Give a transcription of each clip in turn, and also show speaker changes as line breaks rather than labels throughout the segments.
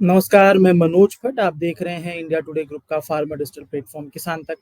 नमस्कार, मैं मनोज भट्ट। आप देख रहे हैं इंडिया टुडे ग्रुप का फार्मर डिजिटल प्लेटफॉर्म किसान तक।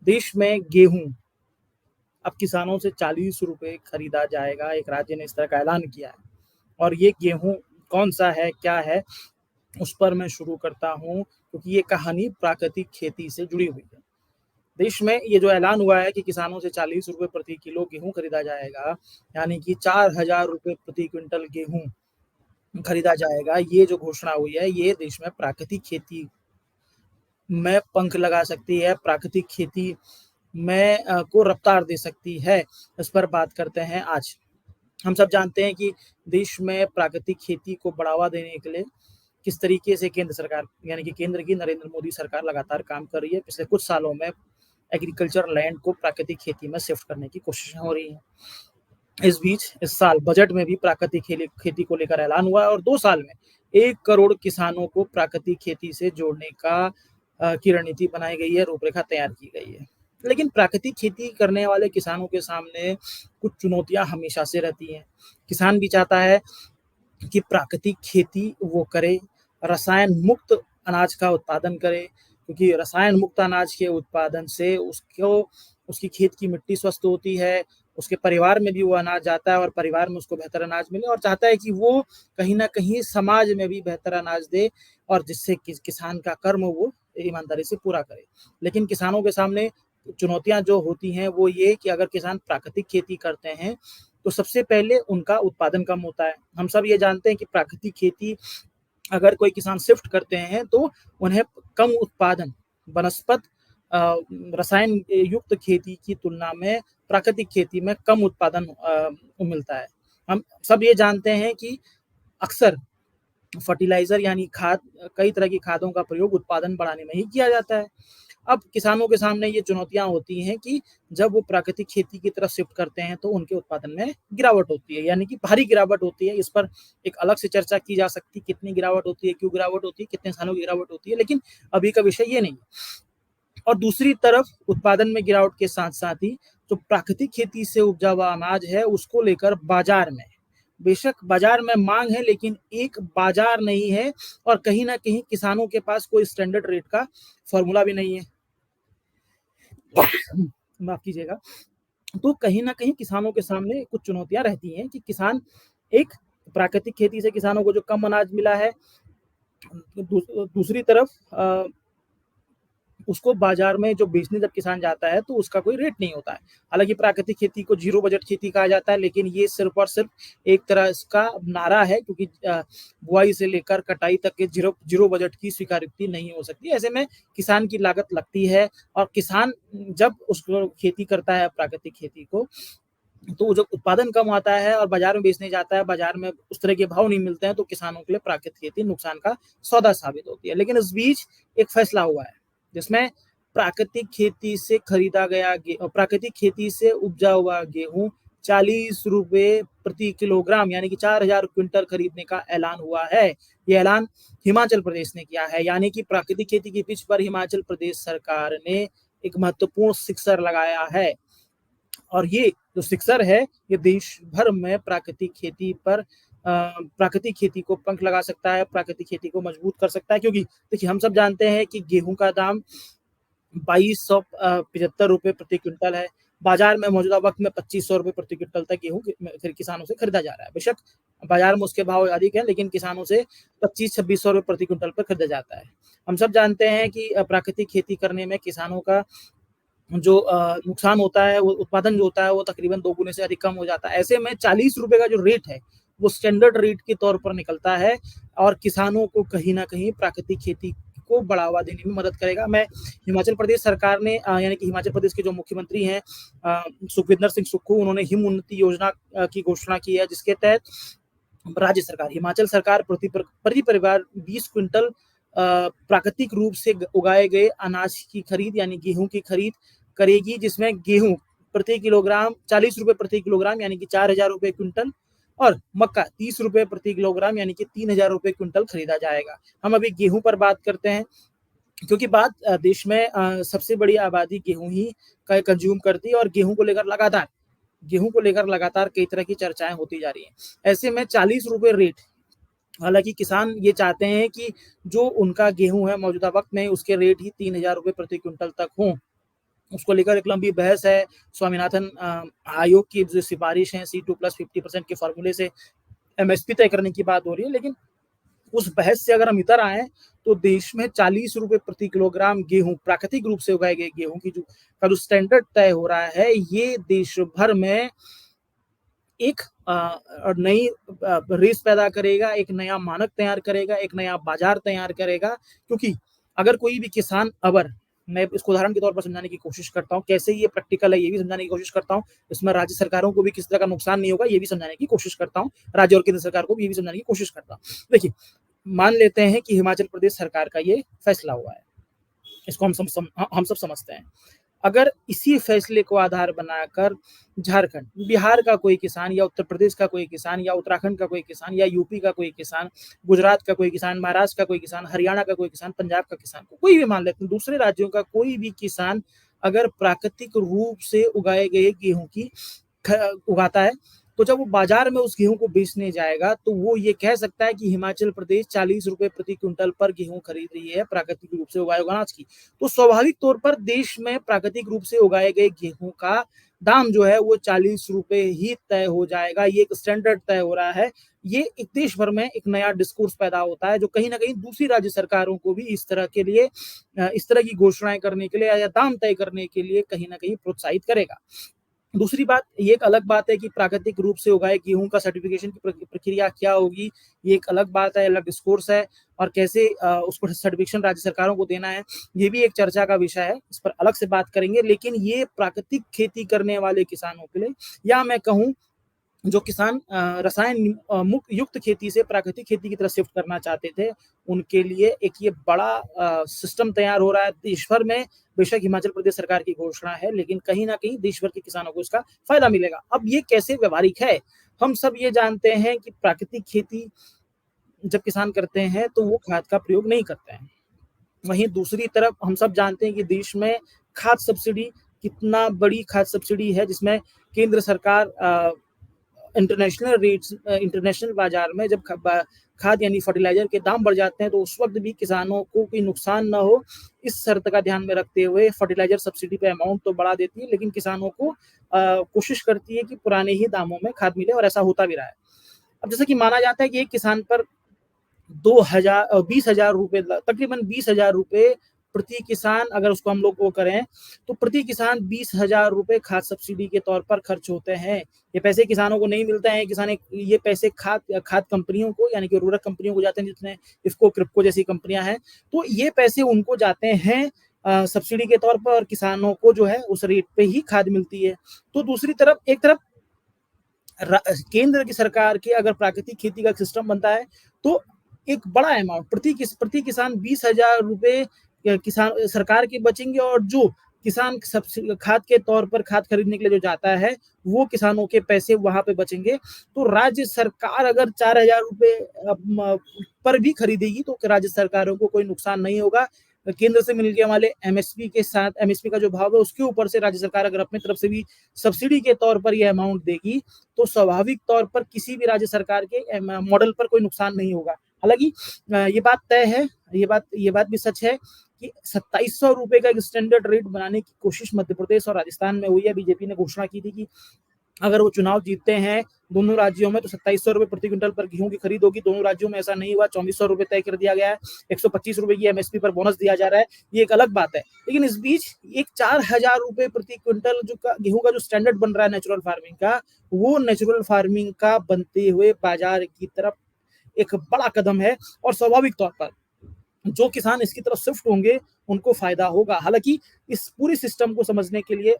देश में गेहूँ अब किसानों से ₹40 खरीदा जाएगा, एक राज्य ने इस तरह का ऐलान किया है। और ये गेहूँ कौन-सा है, क्या है, उस पर मैं शुरू करता हूँ क्योंकि ये कहानी प्राकृतिक खेती से जुड़ी हुई है। देश में ये जो ऐलान हुआ है कि किसानों से ₹40 प्रति किलो गेहूँ खरीदा जाएगा, यानी कि ₹4000 प्रति क्विंटल गेहूँ खरीदा जाएगा। ये जो घोषणा हुई है, ये देश में प्राकृतिक खेती में पंख लगा सकती है, प्राकृतिक खेती में को रफ्तार दे सकती है। इस पर बात करते हैं आज। हम सब जानते हैं कि देश में प्राकृतिक खेती को बढ़ावा देने के लिए किस तरीके से केंद्र सरकार यानी कि केंद्र की नरेंद्र मोदी सरकार लगातार काम कर रही है। पिछले कुछ सालों में एग्रीकल्चर लैंड को प्राकृतिक खेती में शिफ्ट करने की कोशिशें हो रही हैं। इस बीच इस साल बजट में भी प्राकृतिक खेती को लेकर ऐलान हुआ है और 2 साल में 1 करोड़ किसानों को प्राकृतिक खेती से जोड़ने की रणनीति बनाई गई है, रूपरेखा तैयार की गई है। लेकिन प्राकृतिक खेती करने वाले किसानों के सामने कुछ चुनौतियाँ हमेशा से रहती हैं। किसान भी चाहता है कि प्राकृतिक खेती वो करे, रसायन मुक्त अनाज का उत्पादन करे, क्योंकि रसायन मुक्त अनाज के उत्पादन से उसकी खेत की मिट्टी स्वस्थ होती है, उसके परिवार में भी वो अनाज जाता है और परिवार में उसको बेहतर अनाज मिले और चाहता है कि वो कहीं न कहीं समाज में भी बेहतर अनाज दे और जिससे किसान का कर्म वो ईमानदारी से पूरा करे। लेकिन किसानों के सामने चुनौतियाँ जो होती हैं वो ये कि अगर किसान प्राकृतिक खेती करते हैं, तो सबसे पहले उनका उत्पादन कम होता है। हम सब ये जानते हैं कि प्राकृतिक खेती अगर कोई किसान शिफ्ट करते हैं तो उन्हें कम उत्पादन वनस्पत रसायन युक्त खेती की तुलना में प्राकृतिक खेती में कम उत्पादन मिलता है। हम सब ये जानते हैं कि अक्सर फर्टिलाइज़र यानी खाद कई तरह की खादों का प्रयोग उत्पादन बढ़ाने में ही किया जाता है। अब किसानों के सामने ये चुनौतियाँ होती हैं कि जब वो प्राकृतिक खेती की तरफ शिफ्ट करते हैं तो उनके उत्पादन में गिरावट होती है, यानी कि भारी गिरावट होती है। इस पर एक अलग से चर्चा की जा सकती है, कितनी गिरावट होती है, क्यों गिरावट होती है, कितने सालों की गिरावट होती है, लेकिन अभी का विषय ये नहीं है। और दूसरी तरफ उत्पादन में गिरावट के साथ-साथ ही जो प्राकृतिक खेती से उपजा हुआ अनाज है, उसको लेकर बाज़ार में बेशक बाज़ार में माँग है, लेकिन एक बाज़ार नहीं है और कहीं न कहीं किसानों के पास कोई स्टैंडर्ड रेट का फ़ॉर्मूला भी नहीं है। माफ़ कीजिएगा। तो कहीं न कहीं किसानों के सामने कुछ चुनौतियाँ रहती हैं कि किसान एक प्राकृतिक खेती से किसानों को जो कम अनाज मिला है, दूसरी तरफ उसको बाज़ार में जो बेचने जब किसान जाता है, तो उसका कोई रेट नहीं होता है। हालाँकि प्राकृतिक खेती को ज़ीरो बजट खेती कहा जाता है, लेकिन ये सिर्फ़ और सिर्फ़ एक तरह इसका नारा है क्योंकि बुआई से लेकर कटाई तक के ज़ीरो ज़ीरो बजट की स्वीकारोक्ति नहीं हो सकती। ऐसे में किसान की लागत लगती है और किसान जब उसको खेती करता है प्राकृतिक खेती को, तो जब उत्पादन कम आता है और बाज़ार में बेचने जाता है, बाज़ार में उस तरह के भाव नहीं मिलते हैं, तो किसानों के लिए प्राकृतिक खेती नुकसान का सौदा साबित होती है। लेकिन इस बीच एक फैसला हुआ है, जिसमें प्राकृतिक खेती से उपजा हुआ गेहूँ ₹40 प्रति किलोग्राम यानी कि 4000 क्विंटल खरीदने का ऐलान हुआ है। ये ऐलान हिमाचल प्रदेश ने किया है, यानी कि प्राकृतिक खेती की पिच पर हिमाचल प्रदेश सरकार ने एक महत्वपूर्ण सिक्सर लगाया है। और ये जो सिक्सर है, ये देश भर में प्राकृतिक खेती को पंख लगा सकता है, प्राकृतिक खेती को मजबूत कर सकता है क्योंकि देखिए हम सब जानते हैं कि गेहूँ का दाम ₹2275 प्रति क्विंटल है। बाज़ार में मौजूदा वक़्त में ₹2500 प्रति क्विंटल तक गेहूँ किसानों से खरीदा जा रहा है। बेशक बाज़ार में उसके भाव अधिक हैं, लेकिन किसानों से 25-2600 प्रति क्विंटल पर खरीदा जाता है। हम सब जानते हैं कि प्राकृतिक खेती करने में किसानों का जो नुकसान होता है, वो उत्पादन जो होता है, वो तकरीबन 2 गुने से अधिक कम हो जाता है। ऐसे में ₹40 का जो रेट है, वो स्टैंडर्ड रेट के तौर पर निकलता है और किसानों को कहीं न कहीं प्राकृतिक खेती को बढ़ावा देने में मदद करेगा। मैं हिमाचल प्रदेश सरकार ने यानी कि हिमाचल प्रदेश के जो मुख्यमंत्री हैं सुखविंदर सिंह सुक्खू, उन्होंने हिम उन्नति योजना की घोषणा की है, जिसके तहत हिमाचल सरकार प्रति परिवार 20 क्विंटल प्राकृतिक रूप से उगाए गए अनाज की खरीद यानी गेहूँ की खरीद करेगी, जिसमें गेहूँ प्रति किलोग्राम ₹40 प्रति किलोग्राम यानी कि ₹4000 क्विंटल और मक्का ₹30 प्रति किलोग्राम यानी कि ₹3000 क्विंटल खरीदा जाएगा। हम अभी गेहूँ पर बात करते हैं क्योंकि देश में सबसे बड़ी आबादी गेहूँ ही का कंज्यूम करती है और गेहूँ को लेकर लगातार कई तरह की चर्चाएँ होती जा रही हैं। ऐसे में ₹40 रेट हालाँकि किसान ये चाहते हैं कि जो उनका गेहूँ है मौजूदा वक़्त में उसके रेट ही 3,000 रुपए प्रति क्विंटल तक हों। उसको लेकर एक लंबी बहस है। स्वामीनाथन आयोग की जो सिफ़ारिश है C2 प्लस 50% के फ़ॉर्मूले से एमएसपी तय करने की बात हो रही है, लेकिन उस बहस से अगर हम इतर आएँ, तो देश में 40 रुपए प्रति किलोग्राम गेहूँ, प्राकृतिक रूप से उगाए गए गेहूँ की जो स्टैंडर्ड तय हो रहा है, ये देश भर में एक नई रेस पैदा करेगा, एक नया मानक तैयार करेगा, एक नया बाज़ार तैयार करेगा। क्योंकि अगर कोई भी किसान अगर मैं इसको उदाहरण के तौर पर समझाने की कोशिश करता हूँ, कैसे ये प्रैक्टिकल है, ये भी समझाने की कोशिश करता हूँ। इसमें राज्य सरकारों को भी किसी तरह का नुकसान नहीं होगा, ये भी समझाने की कोशिश करता हूँ। राज्य और केंद्र सरकार को भी ये भी समझाने की कोशिश करता हूँ। देखिए, मान लेते हैं कि हिमाचल प्रदेश सरकार का ये फैसला हुआ है। इसको हम सब समझते हैं। अगर इसी फैसले को आधार बनाकर झारखंड, बिहार का कोई किसान या उत्तर प्रदेश का कोई किसान या उत्तराखंड का कोई किसान या यूपी का कोई किसान, गुजरात का कोई किसान, महाराष्ट्र का कोई किसान, हरियाणा का कोई किसान, पंजाब का किसान, कोई भी मान लेते हैं, दूसरे राज्यों का कोई भी किसान अगर प्राकृतिक रूप से उगाए गए गेहूँ की उगाता है, तो जब वो बाजार में उस गेहूँ को बेचने जाएगा, तो वो ये कह सकता है कि हिमाचल प्रदेश 40 रुपए प्रति क्विंटल पर गेहूँ खरीद रही है प्राकृतिक रूप से उगाए हुए अनाज की। तो स्वाभाविक तौर पर देश में प्राकृतिक रूप से उगाए गए गेहूँ का दाम जो है वो 40 रुपए ही तय हो जाएगा। ये एक स्टैंडर्ड तय हो रहा है। ये एक देश भर में एक नया डिस्कोर्स पैदा होता है, जो कहीं न कहीं दूसरी राज्य सरकारों को भी इस तरह के लिए इस तरह की घोषणाएँ करने के लिए या दाम तय करने के लिए कहीं न कहीं प्रोत्साहित करेगा। दूसरी बात, ये एक अलग बात है कि प्राकृतिक रूप से उगाए गेहूँ का सर्टिफ़िकेशन की प्रक्रिया क्या होगी, ये एक अलग बात है, अलग डिस्कोर्स है और कैसे उसको सर्टिफ़िकेशन राज्य सरकारों को देना है, ये भी एक चर्चा का विषय है, इस पर अलग से बात करेंगे। लेकिन ये प्राकृतिक खेती करने वाले किसानों के लिए या मैं कहूँ जो किसान रसायन मुक्त युक्त खेती से प्राकृतिक खेती की तरफ शिफ्ट करना चाहते थे, उनके लिए एक ये बड़ा सिस्टम तैयार हो रहा है देश भर में। बेशक हिमाचल प्रदेश सरकार की घोषणा है, लेकिन कहीं न कहीं देश भर के किसानों को इसका फ़ायदा मिलेगा। अब ये कैसे व्यावहारिक है? हम सब ये जानते हैं कि प्राकृतिक खेती जब किसान करते हैं, तो वो खाद का प्रयोग नहीं करते हैं। वहीं दूसरी तरफ हम सब जानते हैं कि देश में खाद सब्सिडी कितना बड़ी खाद सब्सिडी है, जिसमें केंद्र सरकार इंटरनेशनल बाजार में जब खाद यानी फर्टिलाइजर के दाम बढ़ जाते हैं, तो उस वक्त भी किसानों को कोई नुकसान ना हो, इस शर्त का ध्यान में रखते हुए फर्टिलाइजर सब्सिडी पे अमाउंट तो बढ़ा देती है, लेकिन किसानों को कोशिश करती है कि पुराने ही दामों में खाद मिले और ऐसा होता भी रहा है। अब जैसे कि माना जाता है कि एक किसान पर 20,000 रुपए तकरीबन 20,000 रुपए प्रति किसान अगर उसको हम लोग वो करें, तो प्रति किसान 20,000 रुपए खाद सब्सिडी के तौर पर खर्च होते हैं। ये पैसे किसानों को नहीं मिलते हैं, ये पैसे खाद कंपनियों को यानी कि उर्वरक कंपनियों को जाते हैं, जिसमें इफ़को, क्रिप्को जैसी कंपनियाँ हैं। तो ये पैसे उनको जाते हैं सब्सिडी के तौर पर और किसानों को जो है उस रेट पे ही खाद मिलती है। तो दूसरी तरफ एक तरफ केंद्र की सरकार के अगर प्राकृतिक खेती का सिस्टम बनता है, तो एक बड़ा अमाउंट प्रति किसान 20,000 रुपए किसान सरकार के बचेंगे और जो किसान खाद के तौर पर खाद खरीदने के लिए जो जाता है, वो किसानों के पैसे वहाँ पे बचेंगे। तो राज्य सरकार अगर 4,000 रुपए पर भी खरीदेगी, तो राज्य सरकारों को कोई नुकसान नहीं होगा। केंद्र से मिलने वाले एमएसपी के साथ एमएसपी का जो भाव है, उसके ऊपर से राज्य सरकार अगर अपनी तरफ से भी सब्सिडी के तौर पर ये अमाउंट देगी, तो स्वाभाविक तौर पर किसी भी राज्य सरकार के मॉडल पर कोई नुकसान नहीं होगा। हालाँकि ये बात तय है, ये बात भी सच है कि 2700 रुपए का एक स्टैंडर्ड रेट बनाने की कोशिश मध्य प्रदेश और राजस्थान में हुई है। बीजेपी ने घोषणा की थी कि अगर वो चुनाव जीतते हैं दोनों राज्यों में, तो 2700 रुपए प्रति क्विंटल पर गेहूं की खरीद होगी। दोनों राज्यों में ऐसा नहीं हुआ, 2400 रुपए तय कर दिया गया है। 125 रुपए की एमएसपी पर बोनस दिया जा रहा है, ये एक अलग बात है। लेकिन इस बीच एक 4,000 रुपए प्रति क्विंटल गेहूं का जो स्टैंडर्ड बन रहा है नेचुरल फार्मिंग का, वो नेचुरल फार्मिंग का बनते हुए बाजार की तरफ एक बड़ा कदम है और स्वाभाविक तौर पर जो किसान इसकी तरफ शिफ्ट होंगे, उनको फायदा होगा। हालांकि इस पूरी सिस्टम को समझने के लिए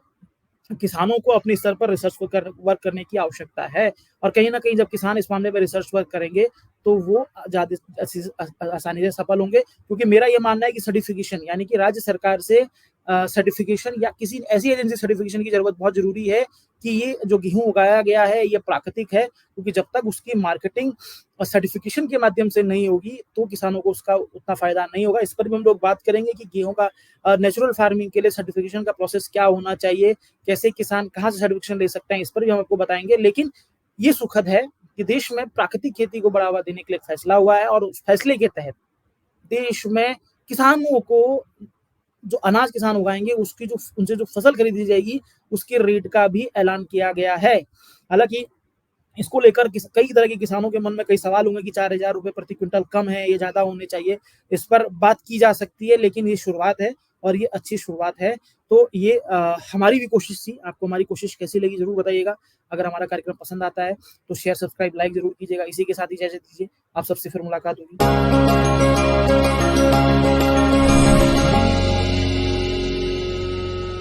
किसानों को अपने स्तर पर रिसर्च वर्क करने की आवश्यकता है और कहीं न कहीं जब किसान इस मामले में रिसर्च वर्क करेंगे, तो वो ज़्यादा आसानी से सफल होंगे। क्योंकि मेरा ये मानना है कि सर्टिफिकेशन यानी कि राज्य सरकार से सर्टिफिकेशन या किसी ऐसी एजेंसी सर्टिफिकेशन की ज़रूरत बहुत ज़रूरी है कि ये जो गेहूँ उगाया गया है, ये प्राकृतिक है। क्योंकि जब तक उसकी मार्केटिंग सर्टिफिकेशन के माध्यम से नहीं होगी, तो किसानों को उसका उतना फ़ायदा नहीं होगा। इस पर भी हम लोग बात करेंगे कि गेहूँ का नेचुरल फार्मिंग के लिए सर्टिफिकेशन का प्रोसेस क्या होना चाहिए, कैसे किसान कहाँ से सर्टिफिकेशन ले सकते हैं, इस पर भी हम आपको बताएँगे। लेकिन ये सुखद है कि देश में प्राकृतिक खेती को बढ़ावा देने के लिए फैसला हुआ है और उस फैसले के तहत देश में किसानों को जो अनाज किसान उगाएंगे उसकी जो उनसे जो फसल खरीदी जाएगी उसके रेट का भी ऐलान किया गया है। हालांकि इसको लेकर कई तरह के किसानों के मन में कई सवाल होंगे कि 4,000 रुपए प्रति क्विंटल कम है, ये ज्यादा होने चाहिए। इस पर बात की जा सकती है, लेकिन ये शुरुआत है और ये अच्छी शुरुआत है। तो ये हमारी भी कोशिश थी। आपको हमारी कोशिश कैसी लगी जरूर बताइएगा। अगर हमारा कार्यक्रम पसंद आता है तो शेयर, सब्सक्राइब, लाइक जरूर कीजिएगा। इसी के साथ इजाजत दीजिए, आप सबसे फिर मुलाकात होगी।